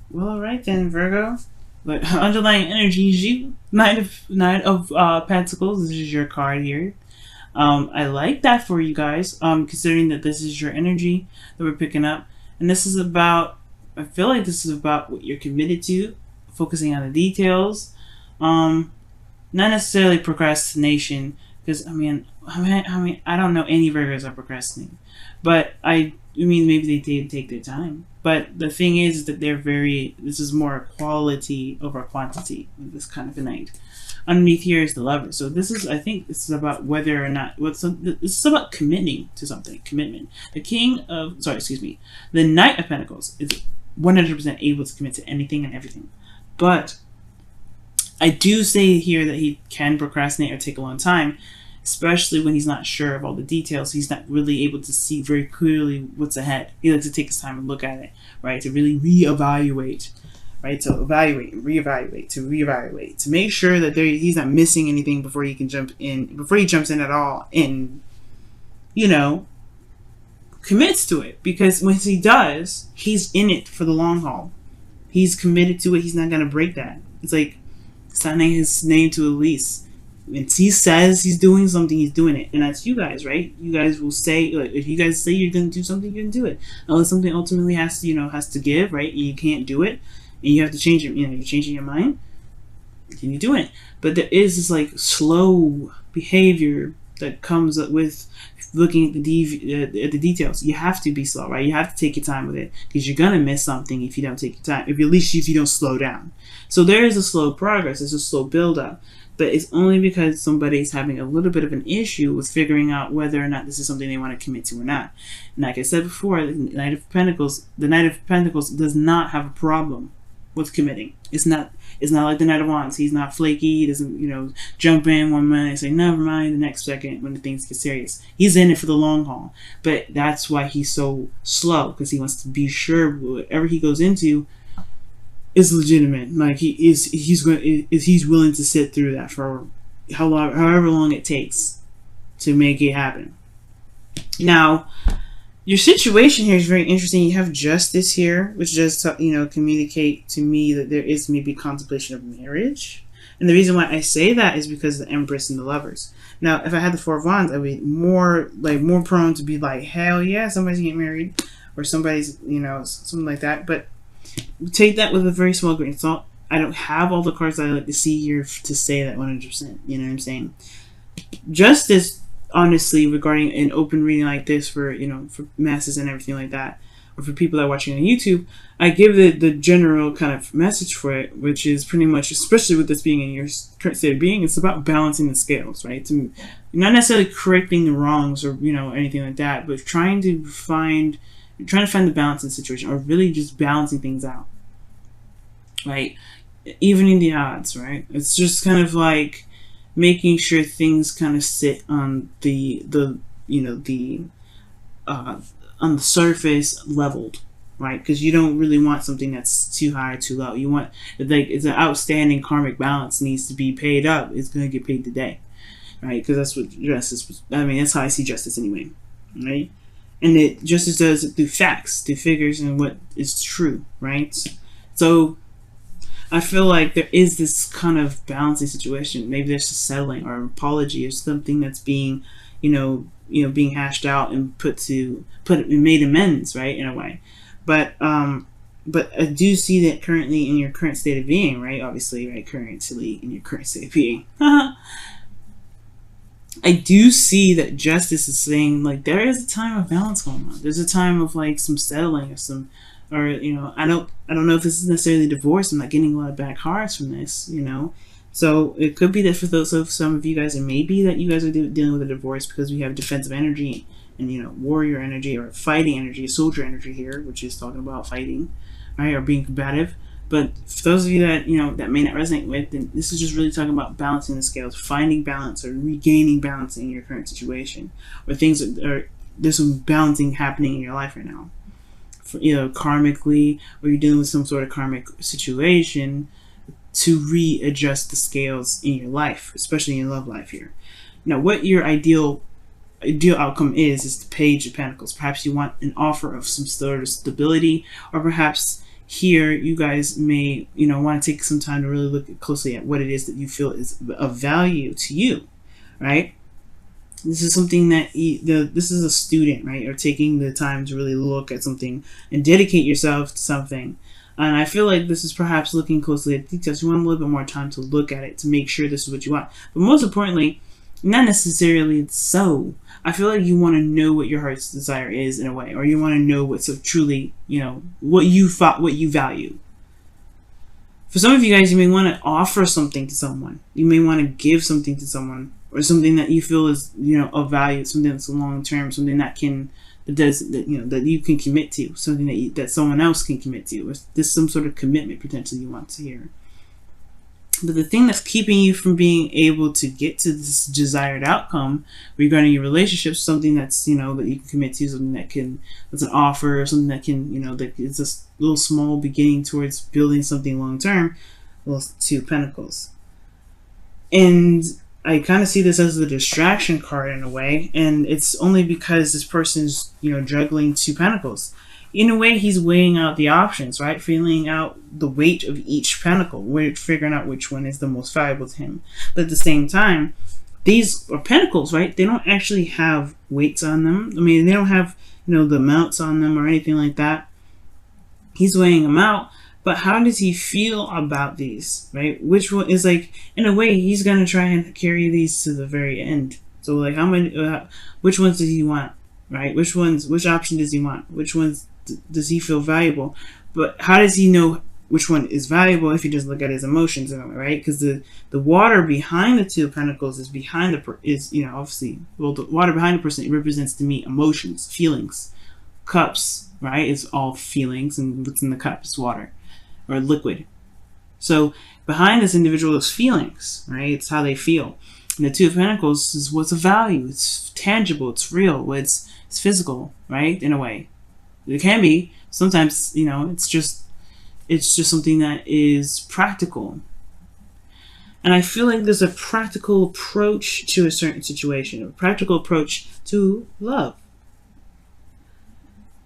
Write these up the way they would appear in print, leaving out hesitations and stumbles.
Well, all right then, Virgo. But underlying energy is you. Knight of Pentacles. This is your card here. I like that for you guys. Considering that this is your energy that we're picking up, and this is about. I feel like this is about what you're committed to, focusing on the details. Not necessarily procrastination, because I don't know any Virgos that procrastinate, but I mean, maybe they did take their time. But the thing is that they're very. This is more quality over quantity with this kind of a night. Underneath here is the lover. So this is, I think, this is about whether or not this is about committing to something. Commitment. The Knight of Pentacles is 100% able to commit to anything and everything, but I do say here that he can procrastinate or take a long time, especially when he's not sure of all the details. He's not really able to see very clearly what's ahead. He likes to take his time and look at it, right? To really reevaluate, right? To evaluate and reevaluate, to make sure that he's not missing anything before he can jump in, before he jumps in at all, and, you know, commits to it. Because once he does, he's in it for the long haul. He's committed to it. He's not going to break that. It's like signing his name to a lease. When he says he's doing something, he's doing it. And that's you guys, right? You guys will say, like, if you guys say you're going to do something, you're going to do it. Unless something ultimately has to give, right? And you can't do it, and you have to change it. You're changing your mind, and you do it. But there is this, like, slow behavior that comes up with looking at the details. You have to be slow, right? You have to take your time with it, because you're going to miss something if you don't take your time. At least if you don't slow down. So there is a slow progress. There's a slow build up. But it's only because somebody's having a little bit of an issue with figuring out whether or not this is something they want to commit to or not. And like I said before, the Knight of Pentacles does not have a problem with committing. It's not like the Knight of Wands. He's not flaky. He doesn't, jump in one minute and say never mind the next second when the things get serious. He's in it for the long haul. But that's why he's so slow, because he wants to be sure whatever he goes into is legitimate. Like he's willing to sit through that for however long it takes to make it happen. Now, your situation here is very interesting. You have Justice here, which does communicate to me that there is maybe contemplation of marriage. And the reason why I say that is because of the Empress and the Lovers. Now, if I had the Four of Wands, I'd be more prone to be like, hell yeah, somebody's getting married, or somebody's something like that. But take that with a very small grain of salt. I don't have all the cards I like to see here to say that 100%. You know what I'm saying? Justice, honestly, regarding an open reading like this for masses and everything like that, or for people that are watching on YouTube, I give the general kind of message for it, which is pretty much, especially with this being in your current state of being, it's about balancing the scales, right? Not necessarily correcting the wrongs or anything like that, but trying to find the balance in the situation, or really just balancing things out, right? Evening the odds, right? It's just kind of like making sure things kind of sit on on the surface leveled, right? Because you don't really want something that's too high or too low. You want, like, it's an outstanding karmic balance needs to be paid up. It's going to get paid today, right? Because that's what justice was. I mean, that's how I see justice anyway, right? And justice does it through facts, through figures, and what is true, right? So I feel like there is this kind of balancing situation. Maybe there's a settling or an apology or something that's being, being hashed out and made amends, right, in a way. But I do see that currently in your current state of being, right? Obviously, right? Currently in your current state of being. I do see that justice is saying, like, there is a time of balance going on. There's a time of, like, some settling or I don't know if this is necessarily divorce. I'm not getting a lot of bad cards from this, So it could be that for some of you guys, it may be that you guys are dealing with a divorce because we have defensive energy and warrior energy or fighting energy, soldier energy here, which is talking about fighting, right, or being combative. But for those of you that that may not resonate with, then this is just really talking about balancing the scales, finding balance or regaining balance in your current situation, or there's some balancing happening in your life right now, karmically, or you're dealing with some sort of karmic situation to readjust the scales in your life, especially in your love life here. Now, what your ideal outcome is the Page of Pentacles. Perhaps you want an offer of some sort of stability, or perhaps here you guys may, want to take some time to really look closely at what it is that you feel is of value to you, right? This is something that this is a student, right? Or taking the time to really look at something and dedicate yourself to something. And I feel like this is perhaps looking closely at details. You want a little bit more time to look at it to make sure this is what you want. But most importantly, not necessarily so. I feel like you want to know what your heart's desire is in a way, or you want to know what's truly, what you value. For some of you guys, you may want to offer something to someone. You may want to give something to someone, or something that you feel is, of value, something that's long term, something that you can commit to, something that someone else can commit to, or there's some sort of commitment potentially you want to hear. But the thing that's keeping you from being able to get to this desired outcome regarding your relationship, something that's, that you can commit to, something that's an offer, or something that can, that it's a little small beginning towards building something long term, well, Two of Pentacles. And I kind of see this as the distraction card in a way, and it's only because this person's, juggling Two Pentacles. In a way, he's weighing out the options, right? Feeling out the weight of each pentacle, figuring out which one is the most valuable to him. But at the same time, these are pentacles, right? They don't actually have weights on them. I mean, they don't have, the amounts on them or anything like that. He's weighing them out. But how does he feel about these, right? Which one is in a way, he's going to try and carry these to the very end. So how many, which ones does he want, right? Which option does he want? Which ones does he feel valuable? But how does he know which one is valuable if he doesn't look at his emotions in a way, right? Because the water behind the Two of Pentacles is obviously, well, the water behind the person, it represents to me emotions, feelings. Cups, right? It's all feelings, and what's in the cup is water or liquid. So behind this individual is feelings, right? It's how they feel. And the Two of Pentacles is what's of value. It's tangible. It's real. It's physical, right? In a way, it can be. Sometimes, it's just something that is practical. And I feel like there's a practical approach to a certain situation, a practical approach to love.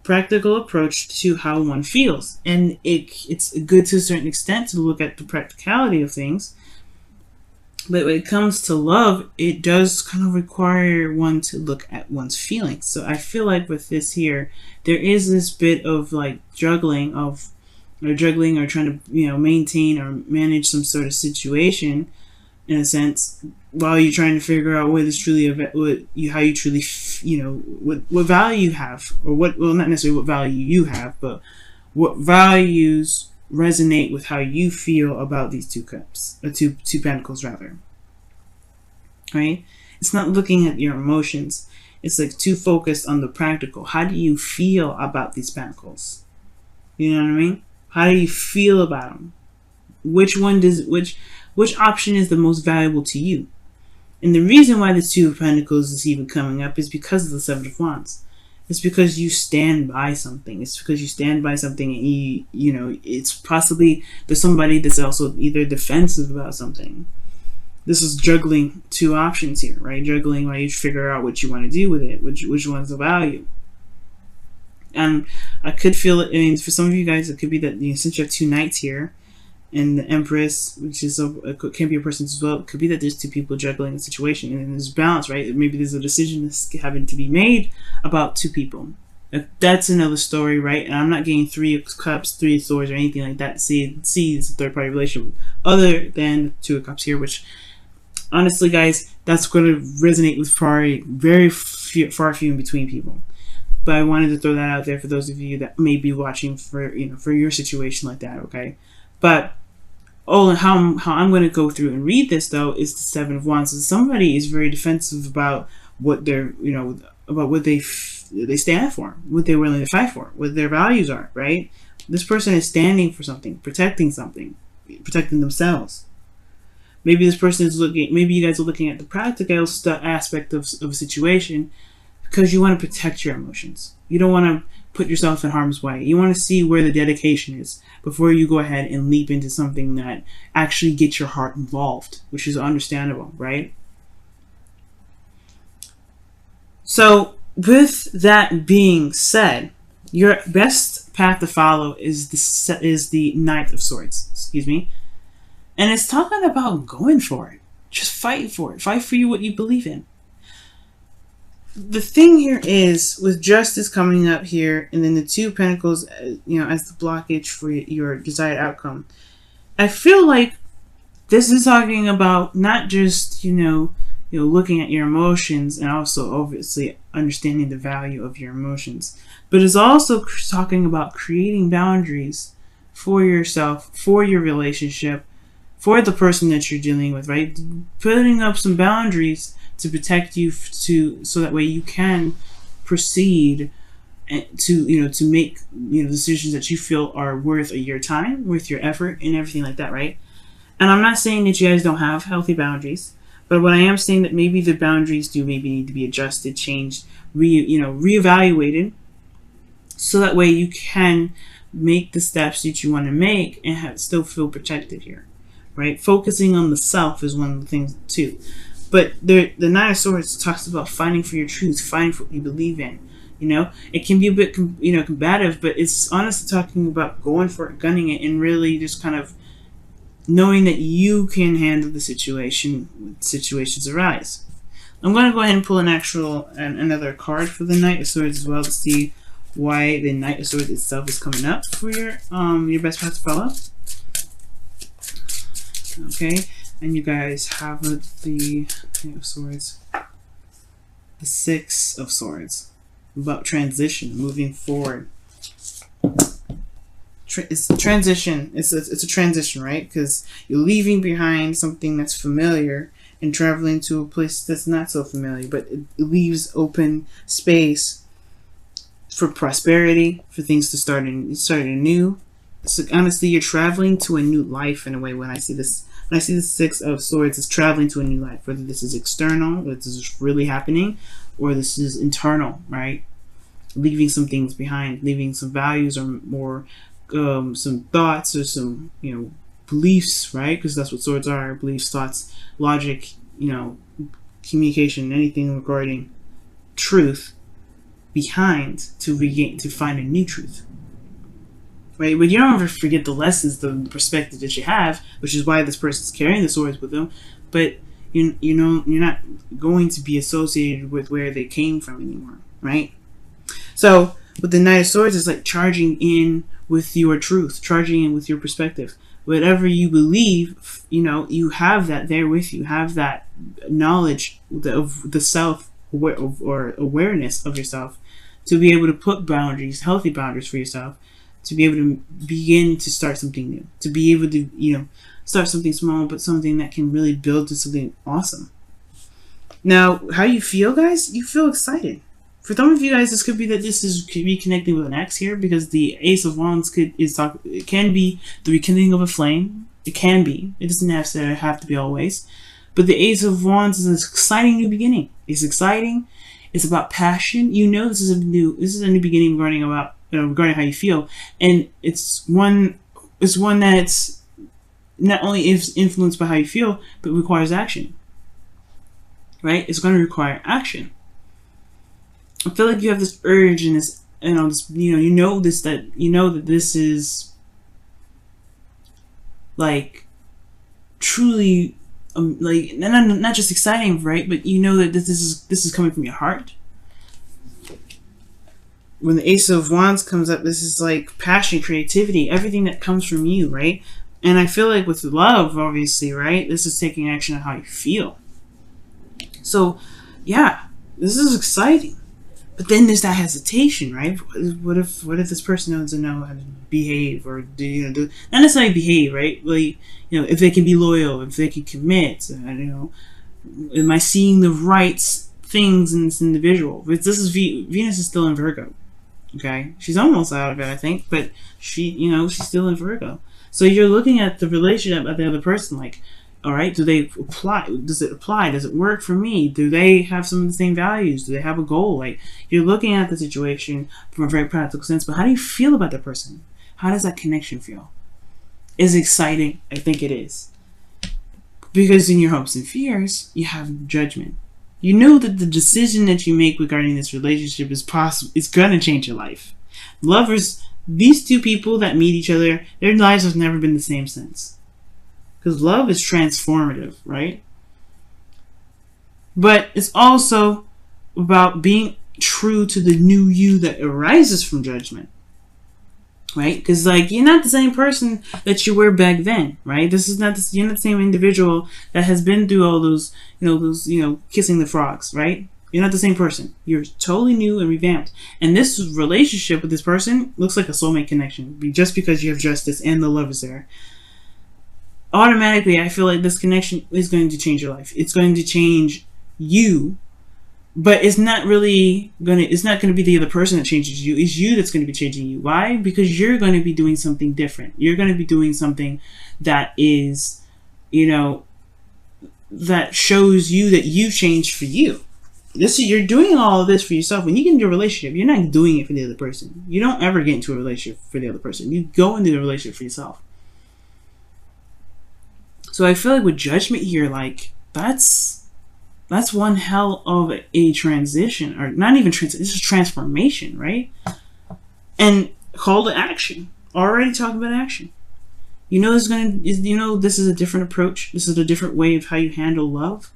Practical approach to how one feels, and it's good to a certain extent to look at the practicality of things, but when it comes to love, it does kind of require one to look at one's feelings. So I feel like with this here, there is this bit of juggling or trying to maintain or manage some sort of situation in a sense, while you're trying to figure out what is truly how you truly what value you have, or not necessarily what value you have, but what values resonate with how you feel about these two cups, or two pentacles rather. Right? It's not looking at your emotions. It's too focused on the practical. How do you feel about these pentacles? You know what I mean? How do you feel about them? Which option is the most valuable to you? And the reason why the Two of Pentacles is even coming up is because of the Seven of Wands. It's because you stand by something. It's because you stand by something, and it's possibly there's somebody that's also either defensive about something. This is juggling two options here, right? Juggling while you figure out what you want to do with it, which one's the value. And I could feel it. I mean, for some of you guys, it could be that since you have two knights here, and the Empress, which is can be a person as well. It could be that there's two people juggling a situation, and there's balance, right? Maybe there's a decision that's having to be made about two people. That's another story, right? And I'm not getting Three of Cups, Three of Swords, or anything like that. See, it's a third-party relationship, other than Two of Cups here, which honestly, guys, that's going to resonate with very few in between people. But I wanted to throw that out there for those of you that may be watching for your situation like that, okay? But how I'm going to go through and read this though is the Seven of Wands. So somebody is very defensive about what they're about what they stand for, what they're willing to fight for, what their values are. Right? This person is standing for something, protecting themselves. Maybe this person is looking. Maybe you guys are looking at the practical aspect of a situation because you want to protect your emotions. You don't want to put yourself in harm's way. You want to see where the dedication is before you go ahead and leap into something that actually gets your heart involved, which is understandable, right? So with that being said, your best path to follow is the Knight of Swords. Excuse me. And it's talking about going for it. Just fight for it. Fight for you what you believe in. The thing here is, with Justice coming up here, and then the Two of Pentacles, as the blockage for your desired outcome, I feel like this is talking about not just, looking at your emotions and also obviously understanding the value of your emotions, but it's also talking about creating boundaries for yourself, for your relationship, for the person that you're dealing with, right? Putting up some boundaries to protect you, so that way you can proceed to make decisions that you feel are worth your time, worth your effort, and everything like that, right? And I'm not saying that you guys don't have healthy boundaries, but what I am saying that maybe the boundaries do maybe need to be adjusted, changed, reevaluated, so that way you can make the steps that you want to make and still feel protected here, right? Focusing on the self is one of the things too. But the Nine of Swords talks about fighting for your truth, fighting for what you believe in. It can be a bit combative, but it's honestly talking about going for it, gunning it, and really just kind of knowing that you can handle the situation when situations arise. I'm going to go ahead and pull another card for the Knight of Swords as well to see why the Knight of Swords itself is coming up for your best path to follow. Okay, and you guys have the Knight of Swords, the Six of Swords, about transition, moving forward. It's a transition. It's a transition, right? Because you're leaving behind something that's familiar and traveling to a place that's not so familiar, but it leaves open space for prosperity, for things to start anew. So honestly, you're traveling to a new life in a way. When I see the Six of Swords, it's traveling to a new life. Whether this is external, whether this is really happening, or this is internal, right? Leaving some things behind, leaving some values or some thoughts or some beliefs, right? Because that's what swords are: beliefs, thoughts, logic, communication, anything regarding truth behind to find a new truth, right? But you don't ever forget the lessons, the perspective that you have, which is why this person's carrying the swords with them. But you're not going to be associated with where they came from anymore, right? So with the Knight of Swords, it's like charging in with your truth, charging in with your perspective. Whatever you believe, you have that there with you. Have that knowledge of the self or awareness of yourself to be able to put boundaries, healthy boundaries for yourself, to be able to begin to start something new, to be able to start something small, but something that can really build to something awesome. Now, how you feel, guys? You feel excited. For some of you guys, this could be that could be connecting with an ex here, because the Ace of Wands it can be the rekindling of a flame. It can be. It doesn't have to be always. But the Ace of Wands is an exciting new beginning. It's exciting. It's about passion. This is a new beginning regarding how you feel, and it's one that's not only is influenced by how you feel, but requires action. Right? It's going to require action. I feel like you have this urge and this, that this is like truly, like not just exciting, right? But that this is coming from your heart. When the Ace of Wands comes up, this is like passion, creativity, everything that comes from you, right? And I feel like with love, obviously, right? This is taking action on how you feel. So, yeah, this is exciting. But then there's that hesitation, right? What if this person doesn't know how to behave, or not necessarily behave, right? Like, if they can be loyal, if they can commit, am I seeing the right things in this individual? But this is Venus is still in Virgo, okay? She's almost out of it, I think, but she's still in Virgo. So you're looking at the relationship of the other person, like, all right, do they apply? Does it apply? Does it work for me? Do they have some of the same values? Do they have a goal? Like, you're looking at the situation from a very practical sense, but how do you feel about the person? How does that connection feel? Is it exciting? I think it is. Because in your hopes and fears, you have judgment. You know that the decision that you make regarding this relationship is possible. It's going to change your life. Lovers these two people that meet each other, their lives have never been the same since. Because love is transformative, right? But it's also about being true to the new you that arises from judgment, right? Because like, you're not the same person that you were back then, right? This is not this, you're not the same individual that has been through all those kissing the frogs, right? You're not the same person. You're totally new and revamped. And this relationship with this person looks like a soulmate connection. Just because you have justice and the love is there, automatically I feel like this connection is going to change your life. It's going to change you, but it's not really it's not going to be the other person that changes you. It's you that's going to be changing you. Why? Because you're going to be doing something different. You're going to be doing something that is, that shows you that you changed for you. You're doing all of this for yourself. When you get into a relationship, you're not doing it for the other person. You don't ever get into a relationship for the other person. You go into the relationship for yourself. So I feel like with judgment here, like that's one hell of a transition, or not even transition. This is transformation, right? And call to action. Already talking about action. This is a different approach. This is a different way of how you handle love,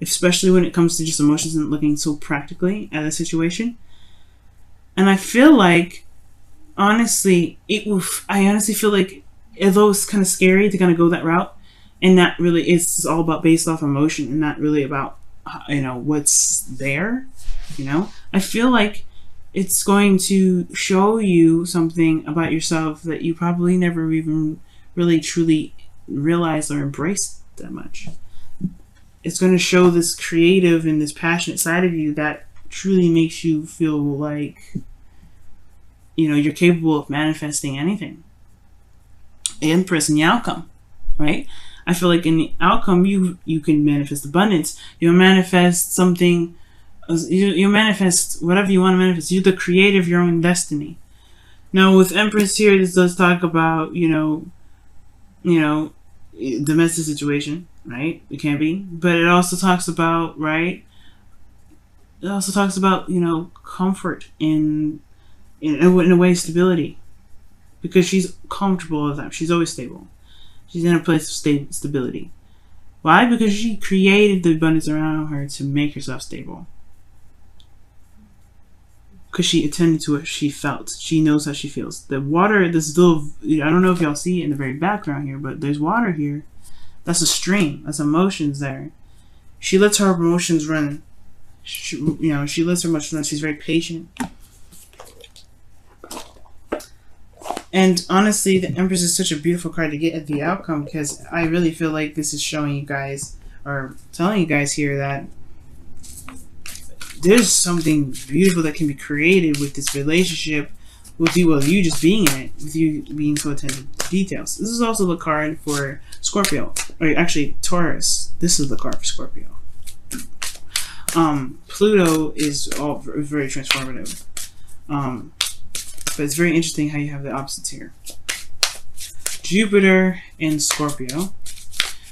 especially when it comes to just emotions and looking so practically at a situation. And I feel like, I honestly feel like, although it's kind of scary to kind of go that route, and not really, it's all about based off emotion and not really about, what's there, I feel like it's going to show you something about yourself that you probably never even really truly realized or embraced that much. It's going to show this creative and this passionate side of you that truly makes you feel like, you're capable of manifesting anything. Empress in the outcome, right? I feel like in the outcome, you can manifest abundance. You'll manifest something. You manifest whatever you want to manifest. You're the creator of your own destiny. Now, with Empress here, this does talk about, domestic situation, right? It can be. But it also talks about, right? It also talks about, comfort in a way, stability. Because she's comfortable all the time. She's always stable. She's in a place of stability. Why? Because she created the abundance around her to make herself stable. Because she attended to what she felt. She knows how she feels. The water, this little, I don't know if y'all see it in the very background here, but there's water here. That's a stream. That's emotions there. She lets her emotions run. She lets her emotions run. She's very patient. And honestly, the Empress is such a beautiful card to get at the outcome, because I really feel like this is showing you guys, or telling you guys here, that there's something beautiful that can be created with this relationship, with you just being in it, with you being so attentive to details. This is also the card for Scorpio, or actually Taurus. This is the card for Scorpio. Pluto is all very transformative. But it's very interesting how you have the opposites here. Jupiter in Scorpio.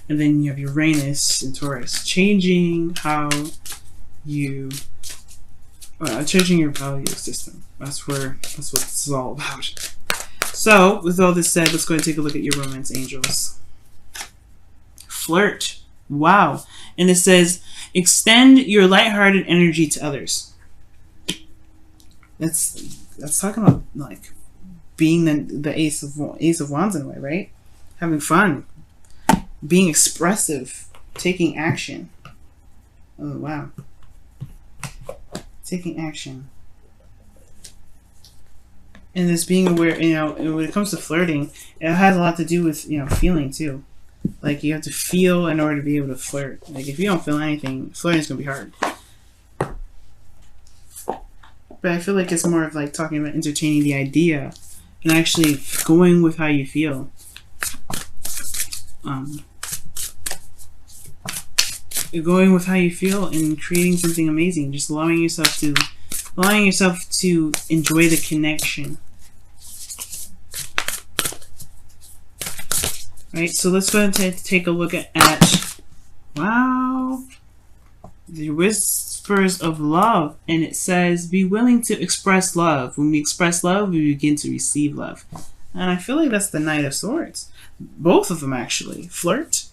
And then you have Uranus in Taurus. Changing how you... changing your value system. That's what this is all about. So, with all this said, let's go ahead and take a look at your romance angels. Flirt. Wow. And it says, extend your lighthearted energy to others. That's talking about, like, being the ace of wands in a way, right? Having fun, being expressive, taking action. Oh wow, taking action, and this being aware. When it comes to flirting, it has a lot to do with feeling too. Like, you have to feel in order to be able to flirt. Like, if you don't feel anything, flirting is gonna be hard. But I feel like it's more of like talking about entertaining the idea and actually going with how you feel. You're going with how you feel and creating something amazing. Just allowing yourself to enjoy the connection. Right, so let's go ahead and take a look at wow. The whispers of love, and it says, be willing to express love. When we express love, we begin to receive love. And I feel like that's the Knight of Swords. Both of them, actually. Flirt,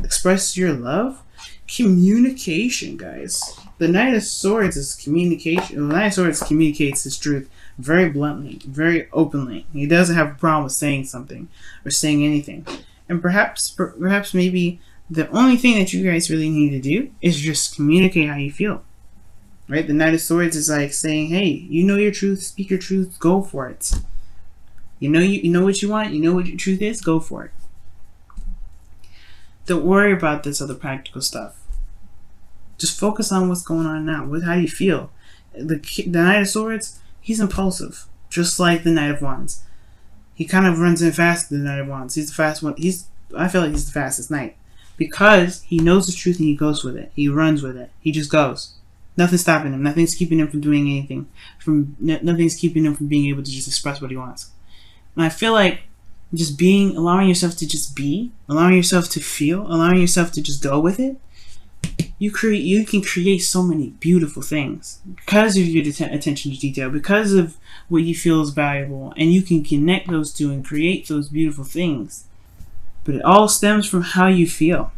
express your love, communication, guys. The Knight of Swords is communication. The Knight of Swords communicates his truth very bluntly, very openly. He doesn't have a problem with saying something or saying anything. And perhaps maybe the only thing that you guys really need to do is just communicate how you feel. Right? The Knight of Swords is like saying, hey, you know your truth, speak your truth, go for it. You know what you want, you know what your truth is, go for it. Don't worry about this other practical stuff. Just focus on what's going on now. How do you feel? The Knight of Swords, he's impulsive, just like the Knight of Wands. He kind of runs in fast. The Knight of Wands, he's the fast one. I feel like he's the fastest knight because he knows the truth and he goes with it. He runs with it. He just goes. Nothing's stopping him. Nothing's keeping him from doing anything. Nothing's keeping him from being able to just express what he wants. And I feel like just allowing yourself to just be, allowing yourself to feel, allowing yourself to just go with it. You can create so many beautiful things because of your attention to detail, because of what you feel is valuable, and you can connect those two and create those beautiful things. But it all stems from how you feel.